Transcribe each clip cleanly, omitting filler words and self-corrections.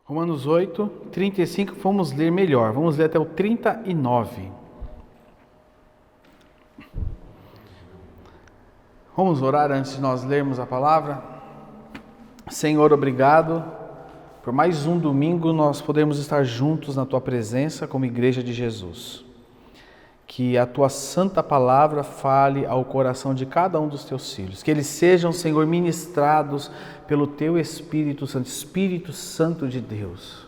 Romanos 8, 35, vamos ler melhor. Vamos ler até o 39. Vamos orar antes de nós lermos a palavra? Senhor, obrigado por mais um domingo nós podemos estar juntos na Tua presença como Igreja de Jesus. Que a Tua santa palavra fale ao coração de cada um dos Teus filhos. Que eles sejam, Senhor, ministrados pelo Teu Espírito Santo de Deus.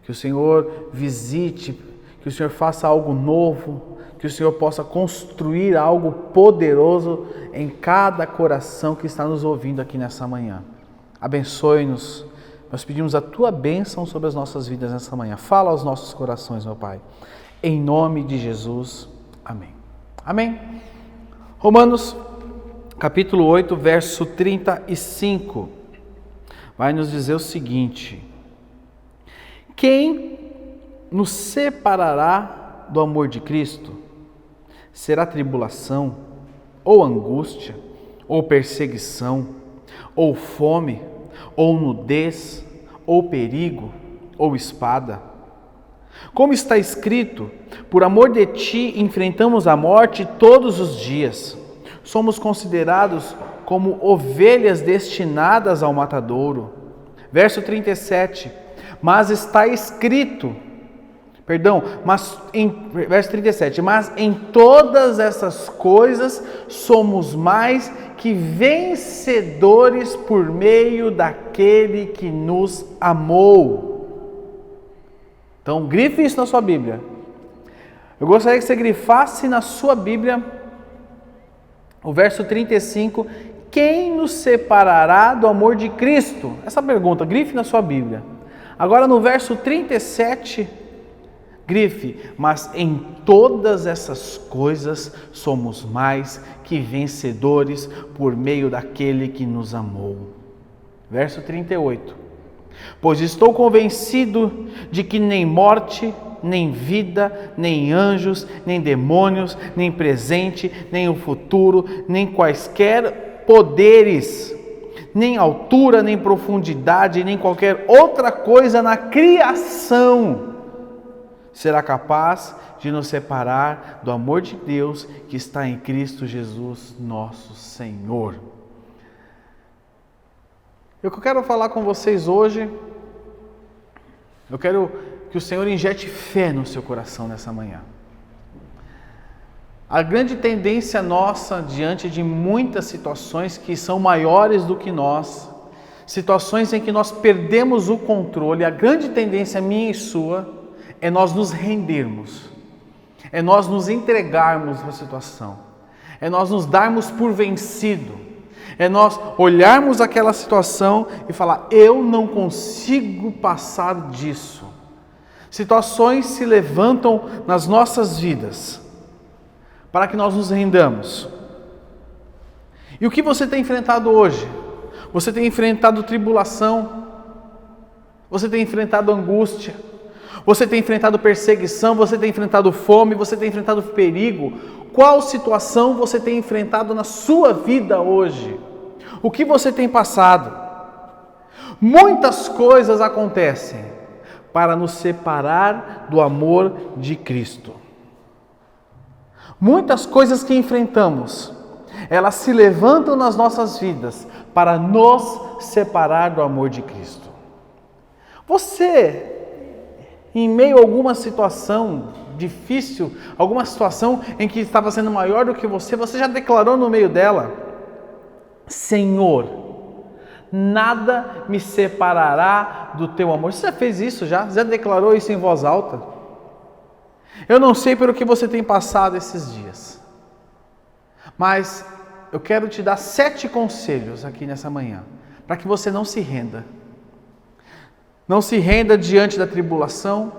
Que o Senhor visite, que o Senhor faça algo novo, que o Senhor possa construir algo poderoso em cada coração que está nos ouvindo aqui nessa manhã. Abençoe-nos. Nós pedimos a Tua bênção sobre as nossas vidas nessa manhã. Fala aos nossos corações, meu Pai. Em nome de Jesus. Amém. Amém. Romanos, capítulo 8, verso 35. Vai nos dizer o seguinte: quem nos separará do amor de Cristo? Será tribulação, ou angústia, ou perseguição, ou fome, ou nudez, ou perigo, ou espada? Como está escrito, por amor de ti enfrentamos a morte todos os dias. Somos considerados como ovelhas destinadas ao matadouro. Verso 37, verso 37, mas em todas essas coisas somos mais que vencedores por meio daquele que nos amou. Então, grife isso na sua Bíblia. Eu gostaria que você grifasse na sua Bíblia o verso 35. Quem nos separará do amor de Cristo? Essa pergunta, grife na sua Bíblia. Agora no verso 37, grife, mas em todas essas coisas somos mais que vencedores por meio daquele que nos amou. Verso 38. Pois estou convencido de que nem morte, nem vida, nem anjos, nem demônios, nem presente, nem o futuro, nem quaisquer poderes, nem altura, nem profundidade, nem qualquer outra coisa na criação será capaz de nos separar do amor de Deus que está em Cristo Jesus, nosso Senhor. O que eu quero falar com vocês hoje, eu quero que o Senhor injete fé no seu coração nessa manhã. A grande tendência nossa diante de muitas situações que são maiores do que nós, situações em que nós perdemos o controle, a grande tendência minha e sua é nós nos rendermos, é nós nos entregarmos à situação, é nós nos darmos por vencido. É nós olharmos aquela situação e falar, eu não consigo passar disso. Situações se levantam nas nossas vidas para que nós nos rendamos. E o que você tem enfrentado hoje? Você tem enfrentado tribulação, você tem enfrentado angústia, você tem enfrentado perseguição, você tem enfrentado fome, você tem enfrentado perigo. Qual situação você tem enfrentado na sua vida hoje? O que você tem passado? Muitas coisas acontecem para nos separar do amor de Cristo. Muitas coisas que enfrentamos, elas se levantam nas nossas vidas para nos separar do amor de Cristo. Você, em meio a alguma situação difícil, alguma situação em que estava sendo maior do que você já declarou no meio dela, Senhor, nada me separará do Teu amor. Você já fez isso já? Já declarou isso em voz alta? Eu não sei pelo que você tem passado esses dias, mas eu quero te dar 7 conselhos aqui nessa manhã, para que você não se renda. Não se renda diante da tribulação,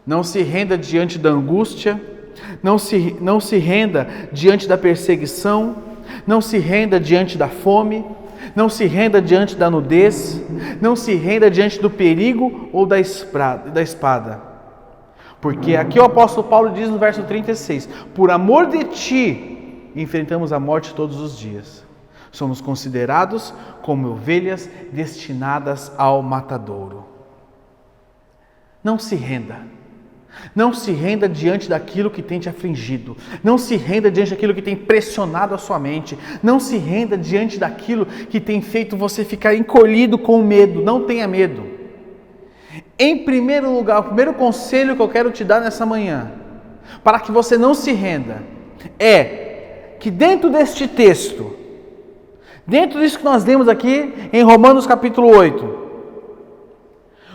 não se renda diante da angústia, não se renda diante da perseguição, não se renda diante da fome, não se renda diante da nudez, não se renda diante do perigo ou da espada. Porque aqui o apóstolo Paulo diz no verso 36, por amor de ti, enfrentamos a morte todos os dias. Somos considerados como ovelhas destinadas ao matadouro. Não se renda. Não se renda diante daquilo que tem te afligido. Não se renda diante daquilo que tem pressionado a sua mente. Não se renda diante daquilo que tem feito você ficar encolhido com medo. Não tenha medo. Em primeiro lugar, o primeiro conselho que eu quero te dar nessa manhã, para que você não se renda, é que dentro deste texto, dentro disso que nós lemos aqui em Romanos capítulo 8,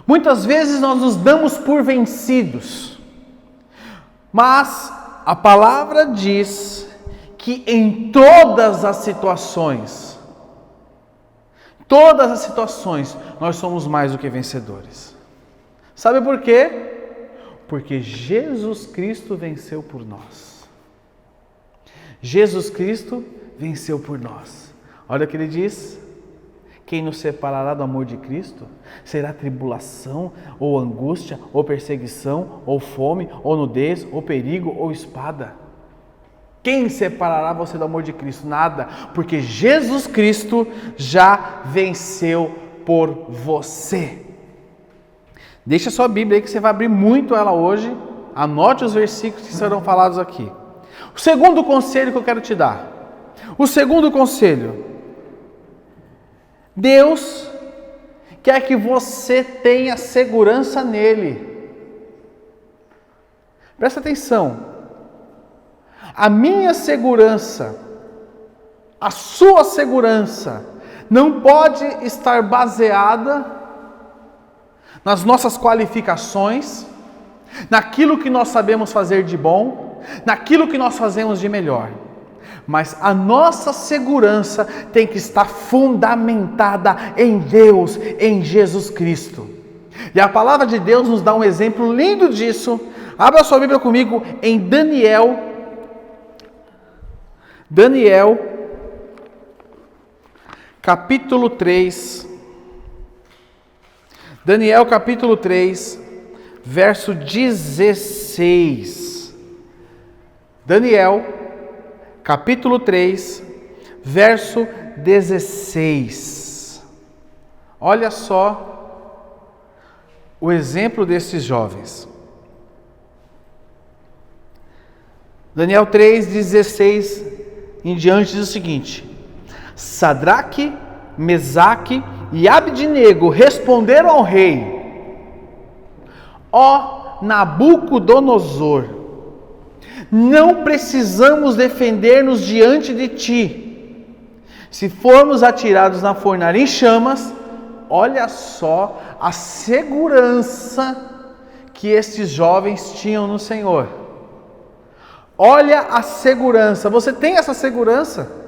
muitas vezes nós nos damos por vencidos, mas a palavra diz que em todas as situações, nós somos mais do que vencedores. Sabe por quê? Porque Jesus Cristo venceu por nós. Jesus Cristo venceu por nós. Olha o que ele diz: quem nos separará do amor de Cristo? Será tribulação, ou angústia, ou perseguição, ou fome, ou nudez, ou perigo, ou espada. Quem separará você do amor de Cristo? Nada, porque Jesus Cristo já venceu por você. Deixa a sua Bíblia aí que você vai abrir muito ela hoje. Anote os versículos que serão falados aqui. O segundo conselho que eu quero te dar. O segundo conselho. Deus quer que você tenha segurança nele. Presta atenção. A minha segurança, a sua segurança, não pode estar baseada nas nossas qualificações, naquilo que nós sabemos fazer de bom, naquilo que nós fazemos de melhor. Mas a nossa segurança tem que estar fundamentada em Deus, em Jesus Cristo. E a palavra de Deus nos dá um exemplo lindo disso. Abra sua Bíblia comigo em Daniel, capítulo 3. Daniel capítulo 3, verso 16. Daniel capítulo 3, verso 16. Olha só o exemplo desses jovens. Daniel 3, 16 em diante diz o seguinte: Sadraque, Mesaque e Abdenego responderam ao rei: Ó Nabucodonosor, não precisamos defender-nos diante de ti. Se formos atirados na fornalha em chamas, olha só a segurança que esses jovens tinham no Senhor. Olha a segurança. Você tem essa segurança?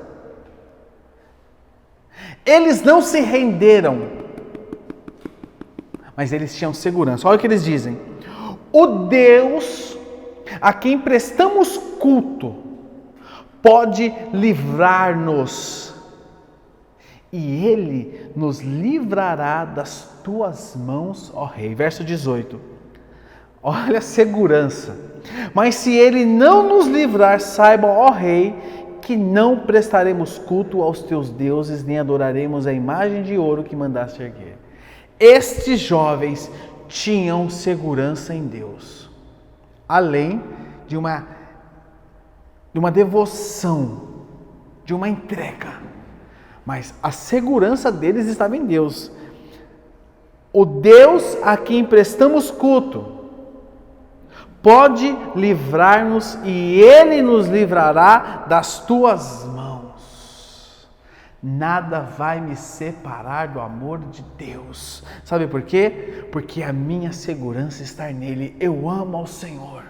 Eles não se renderam, mas eles tinham segurança. Olha o que eles dizem: o Deus a quem prestamos culto pode livrar-nos, e Ele nos livrará das tuas mãos, ó Rei. Verso 18. Olha a segurança. Mas se Ele não nos livrar, saibam, ó Rei, que não prestaremos culto aos teus deuses, nem adoraremos a imagem de ouro que mandaste erguer. Estes jovens tinham segurança em Deus, além de uma devoção, de uma entrega, mas a segurança deles estava em Deus. O Deus a quem prestamos culto pode livrar-nos, e Ele nos livrará das tuas mãos. Nada vai me separar do amor de Deus. Sabe por quê? Porque a minha segurança está nele. Eu amo ao Senhor.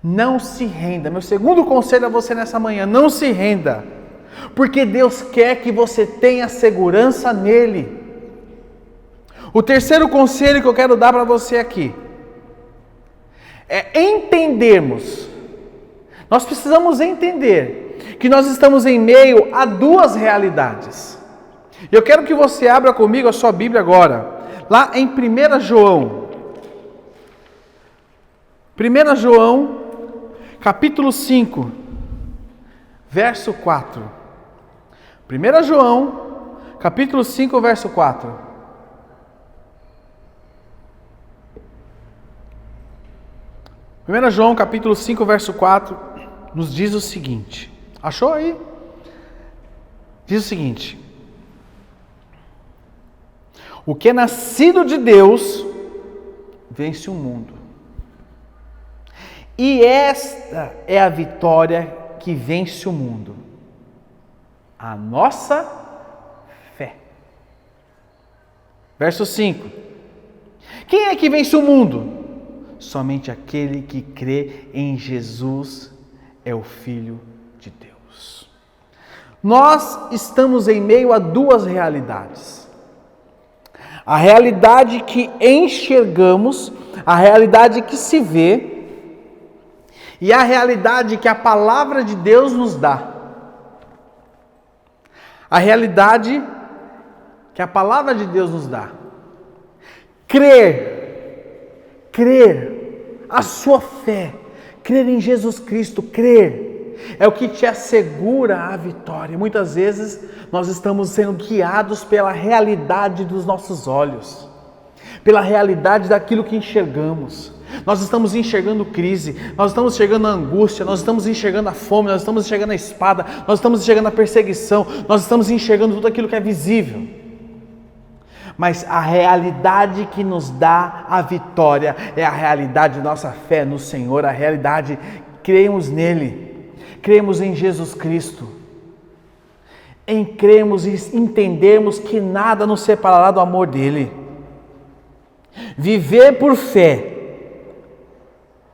Não se renda. Meu segundo conselho a você nessa manhã: não se renda, porque Deus quer que você tenha segurança nele. O terceiro conselho que eu quero dar para você aqui é entendermos. Nós precisamos entender que nós estamos em meio a duas realidades. Eu quero que você abra comigo a sua Bíblia agora, lá em 1 João. 1 João, capítulo 5, verso 4. 1 João, capítulo 5, verso 4. 1 João capítulo 5, verso 4, nos diz o seguinte. Achou aí? Diz o seguinte: o que é nascido de Deus vence o mundo. E esta é a vitória que vence o mundo: a nossa fé. Verso 5. Quem é que vence o mundo? Somente aquele que crê em Jesus é o Filho de Deus. Nós estamos em meio a duas realidades. A realidade que enxergamos, a realidade que se vê, e a realidade que a palavra de Deus nos dá. A realidade que a palavra de Deus nos dá. Crer, a sua fé, crer em Jesus Cristo, crer, é o que te assegura a vitória. Muitas vezes nós estamos sendo guiados pela realidade dos nossos olhos, pela realidade daquilo que enxergamos. Nós estamos enxergando crise, nós estamos enxergando a angústia, nós estamos enxergando a fome, nós estamos enxergando a espada, nós estamos enxergando a perseguição, nós estamos enxergando tudo aquilo que é visível. Mas a realidade que nos dá a vitória é a realidade da nossa fé no Senhor, a realidade, cremos nele, cremos em Jesus Cristo, em cremos e entendermos que nada nos separará do amor dele. Viver por fé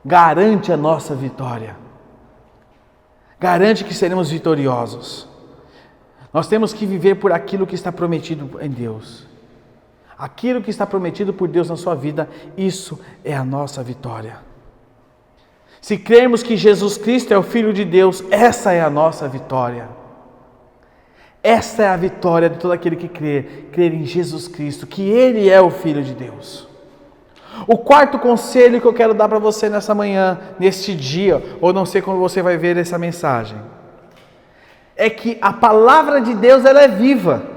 garante a nossa vitória, garante que seremos vitoriosos. Nós temos que viver por aquilo que está prometido em Deus. Aquilo que está prometido por Deus na sua vida, isso é a nossa vitória. Se crermos que Jesus Cristo é o Filho de Deus, essa é a nossa vitória. Essa é a vitória de todo aquele que crer em Jesus Cristo, que Ele é o Filho de Deus. O quarto conselho que eu quero dar para você nessa manhã, neste dia, ou não sei quando você vai ver essa mensagem, é que a palavra de Deus, ela é viva.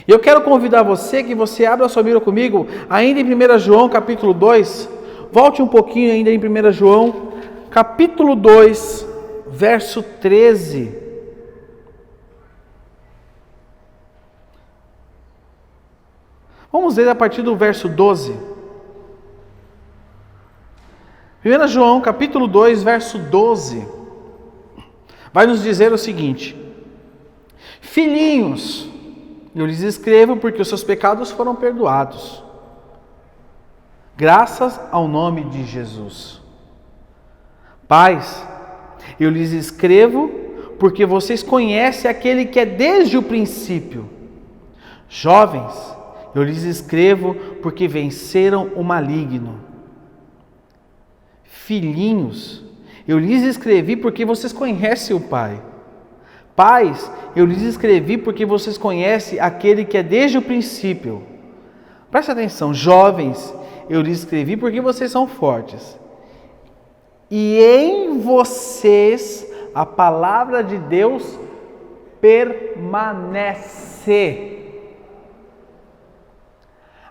E eu quero convidar você que você abra a sua Bíblia comigo, ainda em 1 João capítulo 2, volte um pouquinho ainda em 1 João capítulo 2, verso 13. Vamos ler a partir do verso 12. 1 João capítulo 2, verso 12, vai nos dizer o seguinte: filhinhos, eu lhes escrevo porque os seus pecados foram perdoados, graças ao nome de Jesus. Pais, eu lhes escrevo porque vocês conhecem aquele que é desde o princípio. Jovens, eu lhes escrevo porque venceram o maligno. Filhinhos, eu lhes escrevi porque vocês conhecem o Pai. Pais, eu lhes escrevi porque vocês conhecem aquele que é desde o princípio. Preste atenção. Jovens, eu lhes escrevi porque vocês são fortes. E em vocês a palavra de Deus permanece.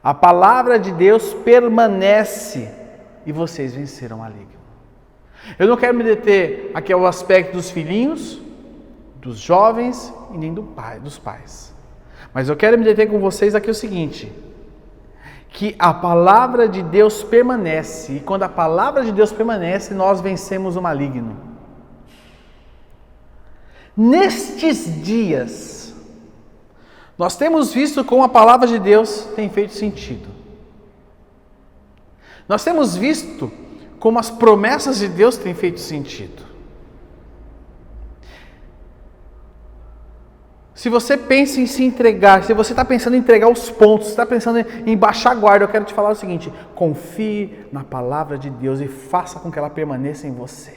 A palavra de Deus permanece. E vocês venceram o maligno. Eu não quero me deter aqui ao aspecto dos filhinhos, dos jovens e nem dos pais. Mas eu quero me deter com vocês aqui o seguinte: que a palavra de Deus permanece. E quando a palavra de Deus permanece, nós vencemos o maligno. Nestes dias, nós temos visto como a palavra de Deus tem feito sentido. Nós temos visto como as promessas de Deus têm feito sentido. Se você pensa em se entregar, se você está pensando em entregar os pontos, se está pensando em baixar a guarda, eu quero te falar o seguinte: confie na palavra de Deus e faça com que ela permaneça em você.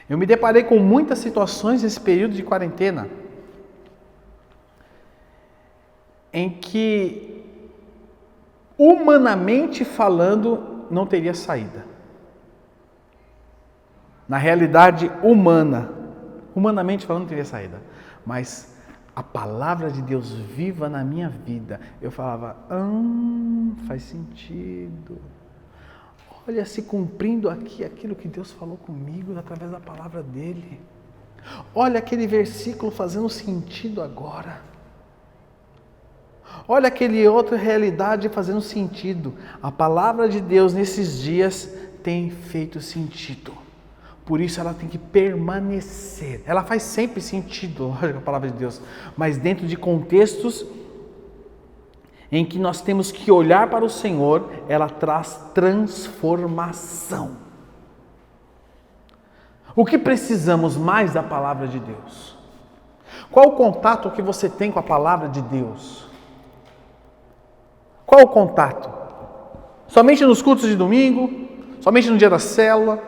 Eu me deparei com muitas situações nesse período de quarentena, em que, humanamente falando, não teria saída. Na realidade humanamente falando, não teria saída. Mas a palavra de Deus viva na minha vida, eu falava, faz sentido. Olha, se cumprindo aqui aquilo que Deus falou comigo através da palavra dele. Olha aquele versículo fazendo sentido agora. Olha aquele outra realidade fazendo sentido. A palavra de Deus nesses dias tem feito sentido. Por isso ela tem que permanecer. Ela faz sempre sentido, lógico, a palavra de Deus, mas dentro de contextos em que nós temos que olhar para o Senhor, ela traz transformação. O que precisamos mais da palavra de Deus? Qual o contato que você tem com a palavra de Deus? Qual o contato? Somente nos cultos de domingo? Somente no dia da célula?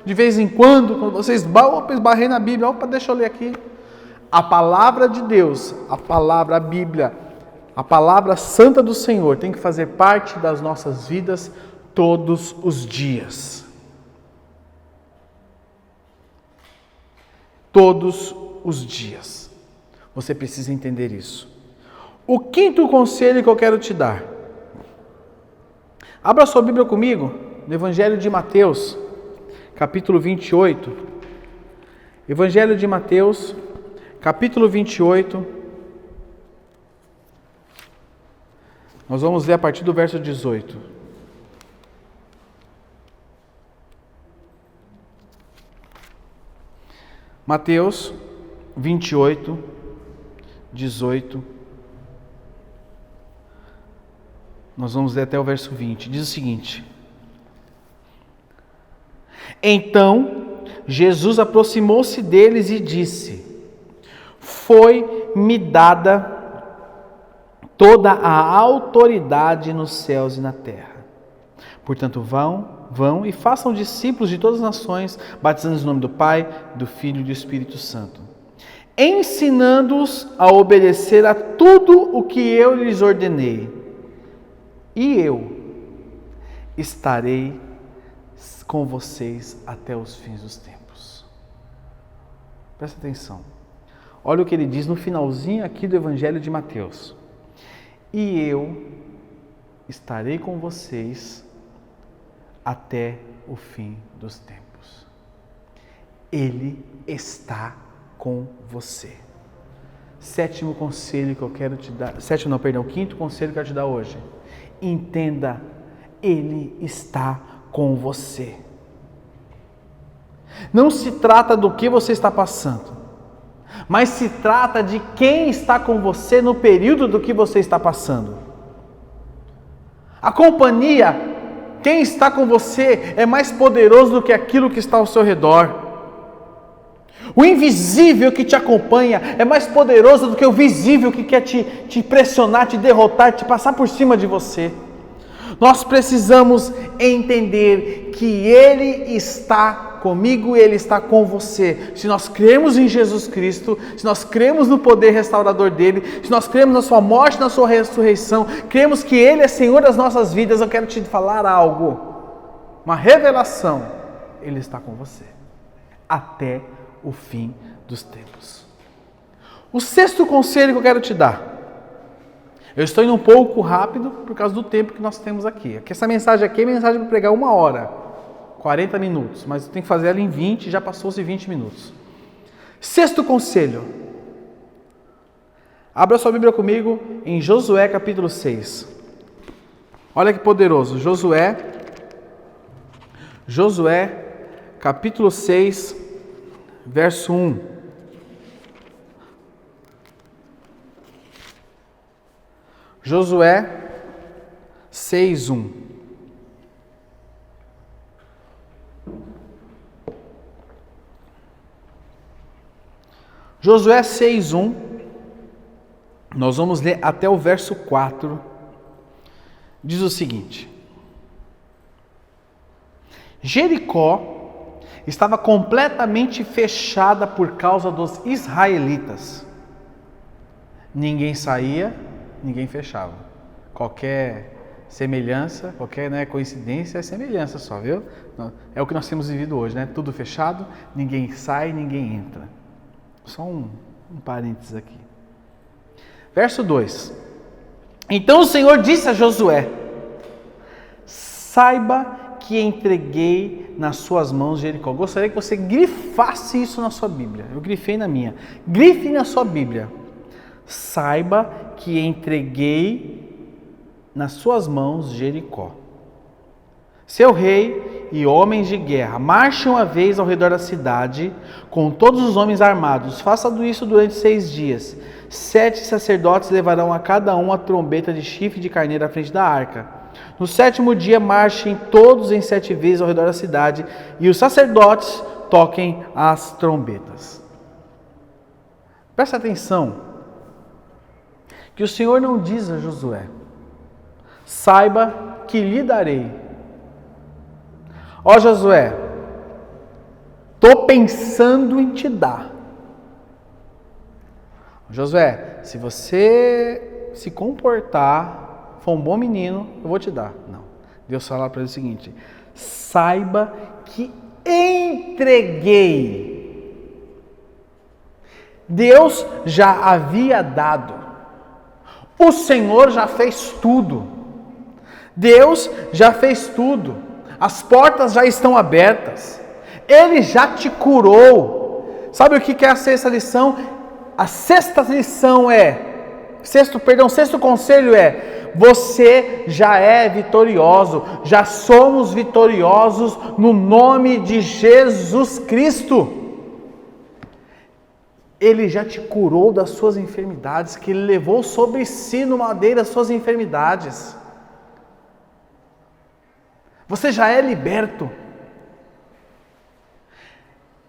De vez em quando vocês esbarrem na Bíblia, opa, deixa eu ler aqui. A palavra de Deus, a Bíblia, a palavra santa do Senhor tem que fazer parte das nossas vidas todos os dias. Todos os dias. Você precisa entender isso. O quinto conselho que eu quero te dar. Abra sua Bíblia comigo, no Evangelho de Mateus, capítulo 28. Evangelho de Mateus, capítulo 28. Nós vamos ler a partir do verso 18. Mateus 28, 18. Nós vamos ler até o verso 20. Diz o seguinte: Então Jesus aproximou-se deles e disse: Foi-me dada toda a autoridade nos céus e na terra. Portanto, vão e façam discípulos de todas as nações, batizando-os no nome do Pai, do Filho e do Espírito Santo, ensinando-os a obedecer a tudo o que eu lhes ordenei. E eu estarei com vocês até os fins dos tempos. Presta atenção. Olha o que ele diz no finalzinho aqui do Evangelho de Mateus. E eu estarei com vocês até o fim dos tempos. Ele está com você. Quinto conselho que eu quero te dar hoje. Entenda, Ele está com você. Não se trata do que você está passando, mas se trata de quem está com você no período do que você está passando. A companhia, quem está com você, é mais poderoso do que aquilo que está ao seu redor. O invisível que te acompanha é mais poderoso do que o visível que quer te pressionar, te derrotar, te passar por cima de você. Nós precisamos entender que Ele está comigo e Ele está com você. Se nós cremos em Jesus Cristo, se nós cremos no poder restaurador dEle, se nós cremos na Sua morte, na Sua ressurreição, cremos que Ele é Senhor das nossas vidas, eu quero te falar algo, uma revelação. Ele está com você até o fim dos tempos. O sexto conselho que eu quero te dar. Eu estou indo um pouco rápido por causa do tempo que nós temos aqui. Essa mensagem aqui é mensagem para pregar 1 hora, 40 minutos, mas eu tenho que fazer ela em 20, já passou-se 20 minutos. Sexto conselho. Abra sua Bíblia comigo em Josué capítulo 6. Olha que poderoso. Josué capítulo 6, verso 1. Josué 6, 1. Josué 6, 1. Nós vamos ler até o verso 4. Diz o seguinte: Jericó estava completamente fechada por causa dos israelitas. Ninguém saía, ninguém fechava. Qualquer semelhança, qualquer coincidência é semelhança só, viu? É o que nós temos vivido hoje, né? Tudo fechado, ninguém sai, ninguém entra. Só um parênteses aqui. Verso 2. Então o Senhor disse a Josué: Saiba que entreguei nas suas mãos Jericó. Gostaria que você grifasse isso na sua Bíblia. Eu grifei na minha. Grife na sua Bíblia. Saiba que entreguei nas suas mãos Jericó. Seu rei e homens de guerra, marchem uma vez ao redor da cidade com todos os homens armados. Façam isso durante 6 dias. 7 sacerdotes levarão a cada um a trombeta de chifre de carneiro à frente da arca. No 7º dia, marchem todos em 7 vezes ao redor da cidade e os sacerdotes toquem as trombetas. Presta atenção que o Senhor não diz a Josué: saiba que lhe darei. Ó Josué, estou pensando em te dar. Josué, se você se comportar, for um bom menino, eu vou te dar. Não. Deus fala para ele o seguinte: saiba que entreguei. Deus já havia dado. O Senhor já fez tudo. Deus já fez tudo. As portas já estão abertas. Ele já te curou. Sabe o que é a sexta lição? A sexta lição sexto conselho é: você já é vitorioso. Já somos vitoriosos no nome de Jesus Cristo. Ele já te curou das suas enfermidades, que Ele levou sobre si no madeiro as suas enfermidades. Você já é liberto.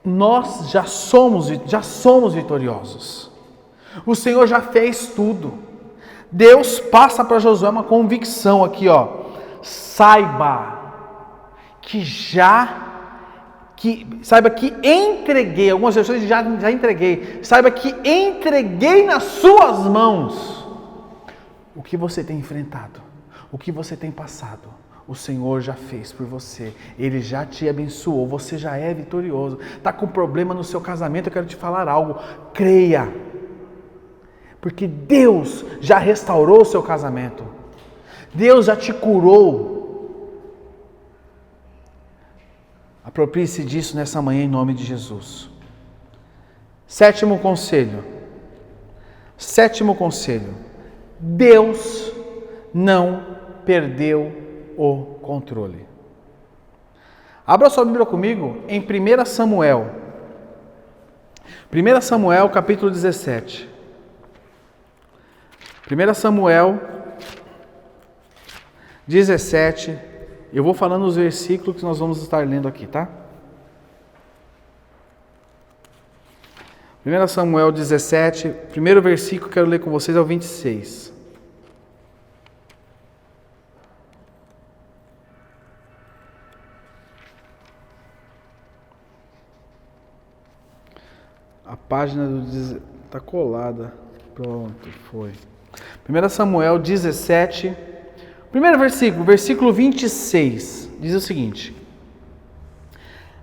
Nós já somos vitoriosos. O Senhor já fez tudo. Deus passa para Josué uma convicção aqui, ó. Saiba que entreguei, algumas pessoas já entreguei. Saiba que entreguei nas suas mãos o que você tem enfrentado, o que você tem passado. O Senhor já fez por você. Ele já te abençoou. Você já é vitorioso. Está com problema no seu casamento? Eu quero te falar algo. Creia. Porque Deus já restaurou o seu casamento. Deus já te curou. Aproprie-se disso nessa manhã em nome de Jesus. Sétimo conselho. Deus não perdeu o controle. Abra sua Bíblia comigo em 1 Samuel. 1 Samuel capítulo 17. 1 Samuel 17. Eu vou falando os versículos que nós vamos estar lendo aqui, tá? 1 Samuel 17, primeiro versículo que eu quero ler com vocês é o 26. A página está colada. Pronto, foi. 1 Samuel 17, primeiro versículo 26, diz o seguinte: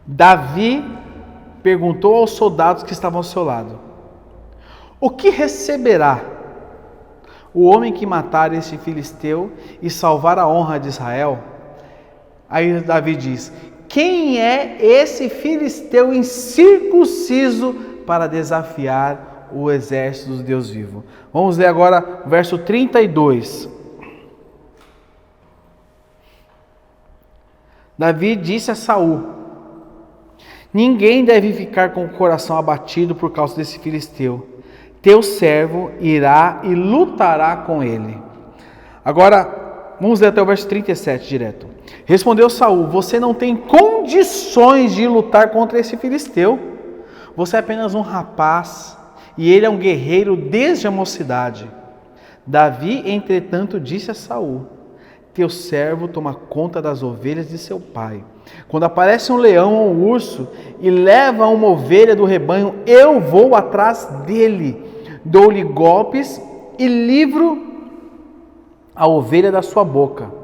Davi perguntou aos soldados que estavam ao seu lado: o que receberá o homem que matar este filisteu e salvar a honra de Israel? Aí Davi diz: quem é esse filisteu incircunciso para desafiar o exército do Deus vivo? Vamos ler agora o verso 32. Davi disse a Saul: ninguém deve ficar com o coração abatido por causa desse filisteu. Teu servo irá e lutará com ele. Agora, vamos ler até o verso 37 direto. Respondeu Saul: você não tem condições de lutar contra esse filisteu. Você é apenas um rapaz e ele é um guerreiro desde a mocidade. Davi, entretanto, disse a Saul: teu servo toma conta das ovelhas de seu pai. Quando aparece um leão ou um urso e leva uma ovelha do rebanho, eu vou atrás dele, dou-lhe golpes e livro a ovelha da sua boca.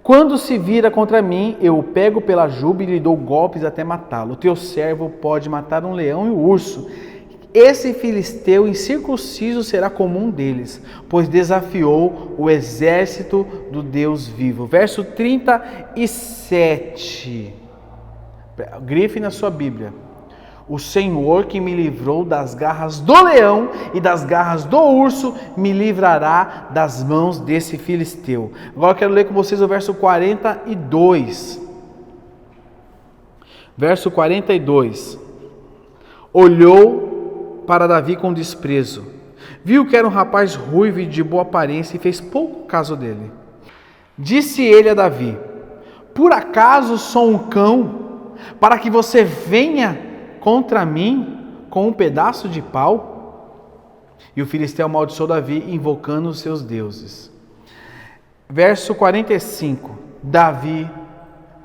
Quando se vira contra mim, eu o pego pela juba e lhe dou golpes até matá-lo. O teu servo pode matar um leão e um urso, esse filisteu incircunciso será como um deles, pois desafiou o exército do Deus vivo. Verso 37. Grife na sua Bíblia. O Senhor que me livrou das garras do leão e das garras do urso, me livrará das mãos desse filisteu. Agora eu quero ler com vocês o verso 42. Verso 42. Olhou para Davi com desprezo. Viu que era um rapaz ruivo e de boa aparência e fez pouco caso dele. Disse ele a Davi: por acaso sou um cão, para que você venha contra mim com um pedaço de pau? E o filisteu amaldiçoou Davi, invocando os seus deuses. Verso 45. Davi,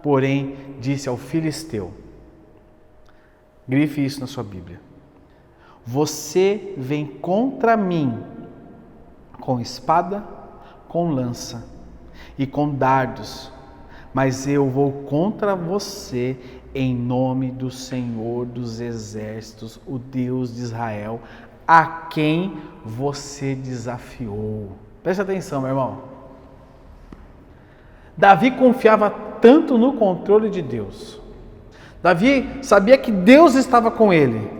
porém, disse ao filisteu, grife isso na sua Bíblia: você vem contra mim com espada, com lança e com dardos, mas eu vou contra você em nome do Senhor dos Exércitos, o Deus de Israel, a quem você desafiou. Preste atenção, meu irmão. Davi confiava tanto no controle de Deus. Davi sabia que Deus estava com ele,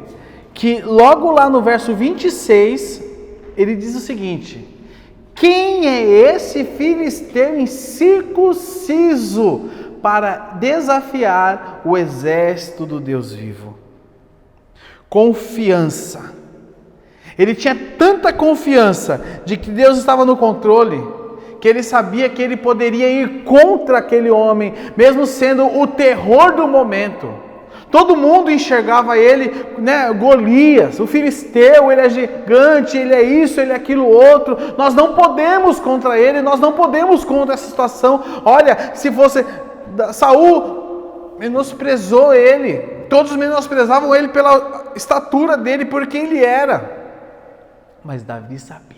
que logo lá no verso 26, ele diz o seguinte: quem é esse filisteu incircunciso para desafiar o exército do Deus vivo? Confiança. Ele tinha tanta confiança de que Deus estava no controle, que ele sabia que ele poderia ir contra aquele homem, mesmo sendo o terror do momento. Todo mundo enxergava ele, Golias, o filisteu, ele é gigante, ele é isso, ele é aquilo outro. Nós não podemos contra ele, nós não podemos contra essa situação. Olha, se fosse Saul, menosprezou ele, todos menosprezavam ele pela estatura dele, por quem ele era. Mas Davi sabia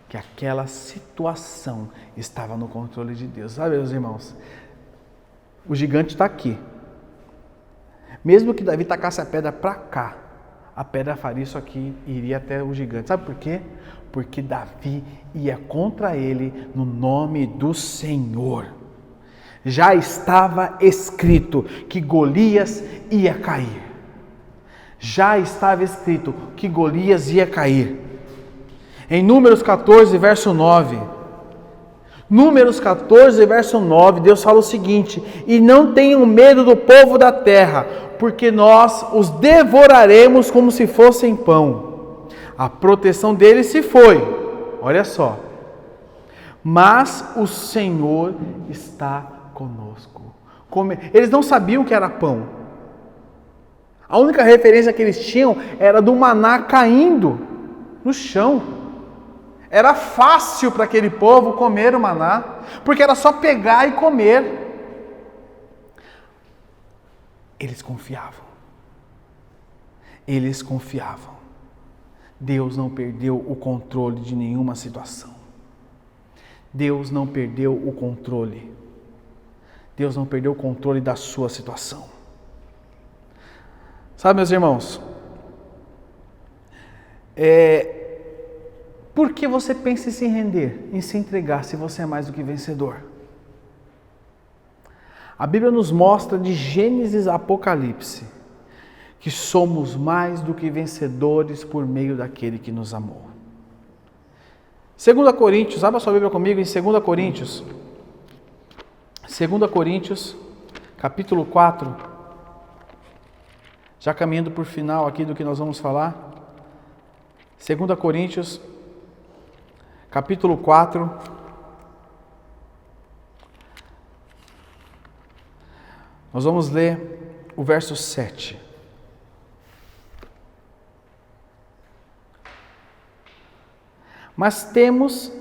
que aquela situação estava no controle de Deus. Sabe, meus irmãos, o gigante está aqui. Mesmo que Davi tacasse a pedra para cá, a pedra faria isso aqui e iria até o gigante. Sabe por quê? Porque Davi ia contra ele no nome do Senhor. Já estava escrito que Golias ia cair. Já estava escrito que Golias ia cair. Em Números 14, verso 9. Números 14, verso 9, Deus fala o seguinte: e não tenham medo do povo da terra, porque nós os devoraremos como se fossem pão. A proteção deles se foi, olha só, mas o Senhor está conosco. Eles não sabiam que era pão. A única referência que eles tinham era do maná caindo no chão. Era fácil para aquele povo comer o maná, porque era só pegar e comer. Eles confiavam. Eles confiavam. Deus não perdeu o controle de nenhuma situação. Deus não perdeu o controle. Deus não perdeu o controle da sua situação. Sabe, meus irmãos, por que você pensa em se render, em se entregar, se você é mais do que vencedor? A Bíblia nos mostra de Gênesis a Apocalipse que somos mais do que vencedores por meio daquele que nos amou. 2 Coríntios, abra sua Bíblia comigo em 2 Coríntios. 2 Coríntios, capítulo 4. Já caminhando por final aqui do que nós vamos falar. 2 Coríntios, capítulo 4. Nós vamos ler o verso 7. Mas temos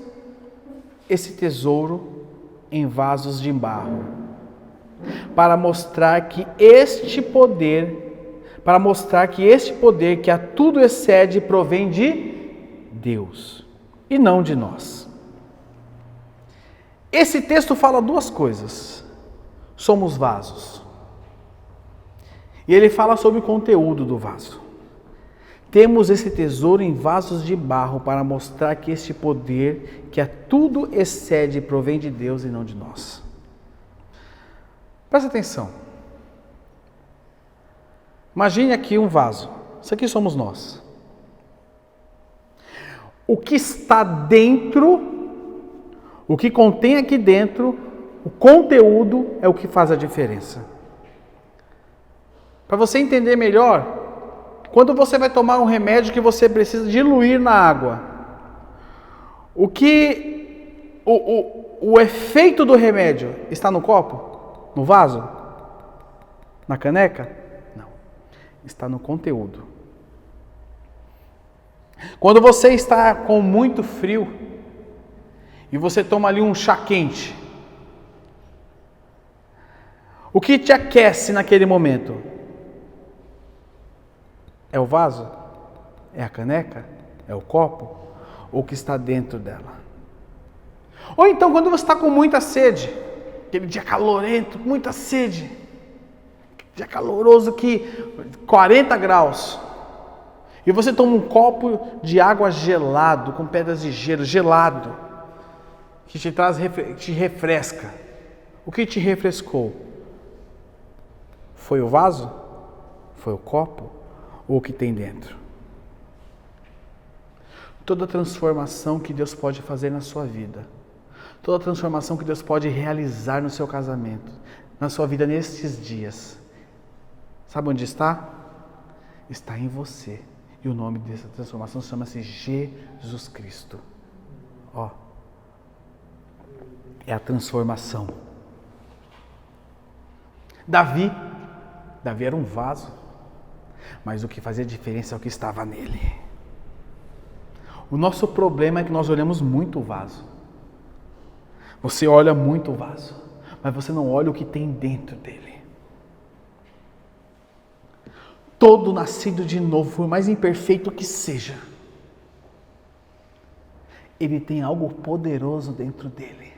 esse tesouro em vasos de barro, para mostrar que este poder que a tudo excede provém de Deus e não de nós. Esse texto fala duas coisas. Somos vasos. E ele fala sobre o conteúdo do vaso. Temos esse tesouro em vasos de barro para mostrar que este poder, que a tudo excede, provém de Deus e não de nós. Presta atenção. Imagine aqui um vaso. Isso aqui somos nós. O que está dentro, o que contém aqui dentro, o conteúdo é o que faz a diferença. Para você entender melhor, quando você vai tomar um remédio que você precisa diluir na água, o efeito do remédio está no copo? No vaso? Na caneca? Não. Está no conteúdo. Quando você está com muito frio e você toma ali um chá quente, o que te aquece naquele momento? É o vaso? É a caneca? É o copo? Ou o que está dentro dela? Ou então quando você está com muita sede, aquele dia calorento, muita sede, dia caloroso que 40 graus, e você toma um copo de água gelado, com pedras de gelo, gelado, que te refresca. O que te refrescou? Foi o vaso? Foi o copo? Ou o que tem dentro? Toda transformação que Deus pode fazer na sua vida, toda transformação que Deus pode realizar no seu casamento, na sua vida nestes dias, sabe onde está? Está em você. E o nome dessa transformação chama-se Jesus Cristo. Ó, é a transformação. Davi era um vaso, mas o que fazia diferença é o que estava nele. O nosso problema é que nós olhamos muito o vaso. Você olha muito o vaso, mas você não olha o que tem dentro dele. Todo nascido de novo, por mais imperfeito que seja, ele tem algo poderoso dentro dele.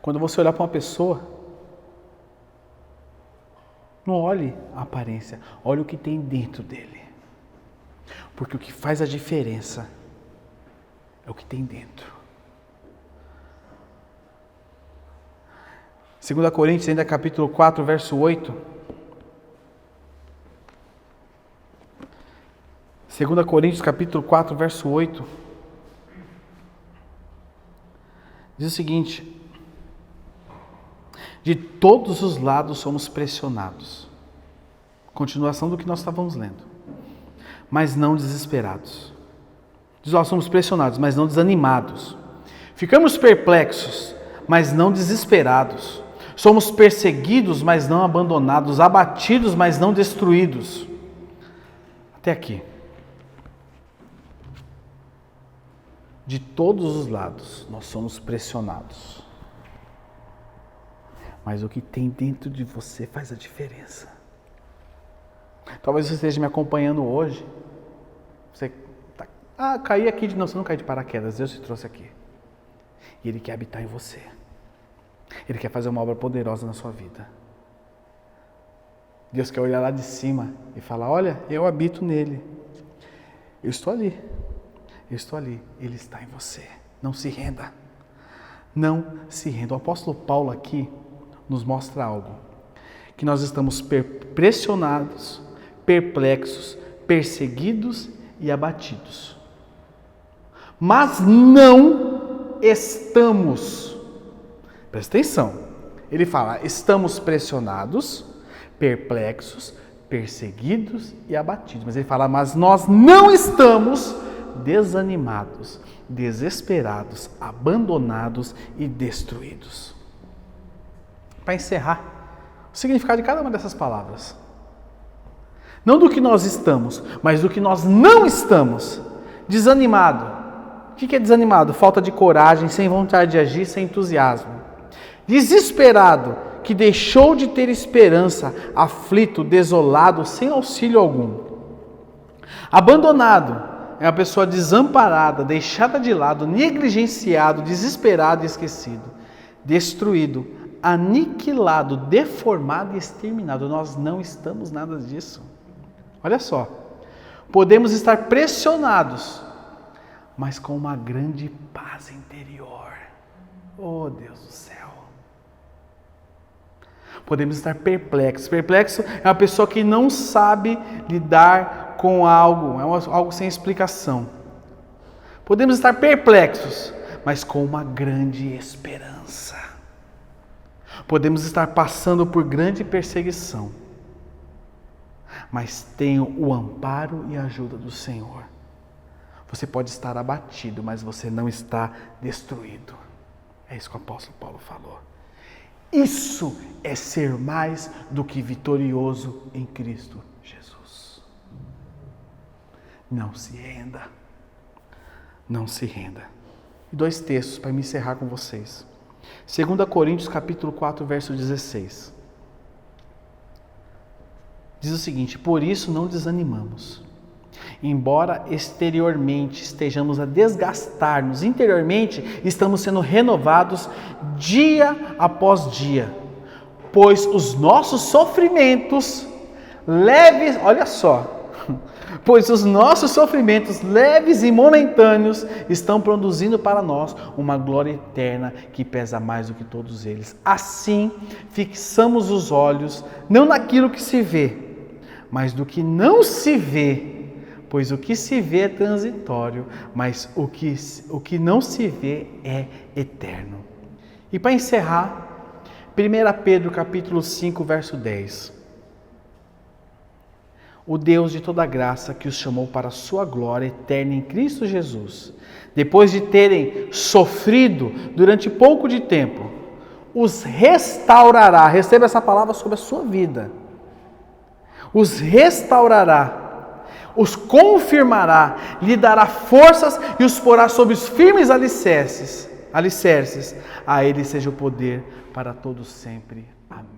Quando você olhar para uma pessoa, não olhe a aparência, olhe o que tem dentro dele. Porque o que faz a diferença é o que tem dentro. 2 Coríntios, ainda capítulo 4, verso 8. 2 Coríntios, capítulo 4, verso 8. Diz o seguinte: de todos os lados somos pressionados. Continuação do que nós estávamos lendo. Mas não desesperados. Diz, nós somos pressionados, mas não desanimados. Ficamos perplexos, mas não desesperados. Somos perseguidos, mas não abandonados. Abatidos, mas não destruídos. Até aqui. De todos os lados nós somos pressionados. Mas o que tem dentro de você faz a diferença. Talvez você esteja me acompanhando hoje. Você caí aqui de novo. Você não caiu de paraquedas, Deus te trouxe aqui. E Ele quer habitar em você. Ele quer fazer uma obra poderosa na sua vida. Deus quer olhar lá de cima e falar: olha, eu habito nele. Eu estou ali. Eu estou ali. Ele está em você. Não se renda. Não se renda. O apóstolo Paulo aqui nos mostra algo. Que nós estamos pressionados, perplexos, perseguidos e abatidos. Mas não estamos. Presta atenção. Ele fala: estamos pressionados, perplexos, perseguidos e abatidos. Mas ele fala: mas nós não estamos desanimados, desesperados, abandonados e destruídos. Para encerrar, o significado de cada uma dessas palavras. Não do que nós estamos, mas do que nós não estamos. Desanimado. O que é desanimado? Falta de coragem, sem vontade de agir, sem entusiasmo. Desesperado, que deixou de ter esperança, aflito, desolado, sem auxílio algum. Abandonado é uma pessoa desamparada, deixada de lado, negligenciado, desesperado e esquecido. Destruído, aniquilado, deformado e exterminado. Nós não estamos nada disso. Olha só. Podemos estar pressionados, mas com uma grande paz interior. Oh, Deus do céu. Podemos estar perplexos. Perplexo é uma pessoa que não sabe lidar com algo, algo sem explicação. Podemos estar perplexos, mas com uma grande esperança. Podemos estar passando por grande perseguição, mas tenho o amparo e a ajuda do Senhor. Você pode estar abatido, mas você não está destruído. É isso que o apóstolo Paulo falou. Isso é ser mais do que vitorioso em Cristo Jesus. Não se renda. Não se renda. E 2 textos para me encerrar com vocês. 2 Coríntios capítulo 4, verso 16. Diz o seguinte: por isso não desanimamos. Embora exteriormente estejamos a desgastar-nos, interiormente estamos sendo renovados dia após dia. Pois os nossos sofrimentos leves, olha só, pois os nossos sofrimentos leves e momentâneos estão produzindo para nós uma glória eterna que pesa mais do que todos eles. Assim, fixamos os olhos não naquilo que se vê, mas do que não se vê, pois o que se vê é transitório, mas o que não se vê é eterno. E para encerrar, 1 Pedro capítulo 5, verso 10. O Deus de toda graça que os chamou para a sua glória eterna em Cristo Jesus, depois de terem sofrido durante pouco de tempo, os restaurará. Receba essa palavra sobre a sua vida. Os restaurará, os confirmará, lhe dará forças e os porá sobre os firmes alicerces. A ele seja o poder para todos sempre. Amém.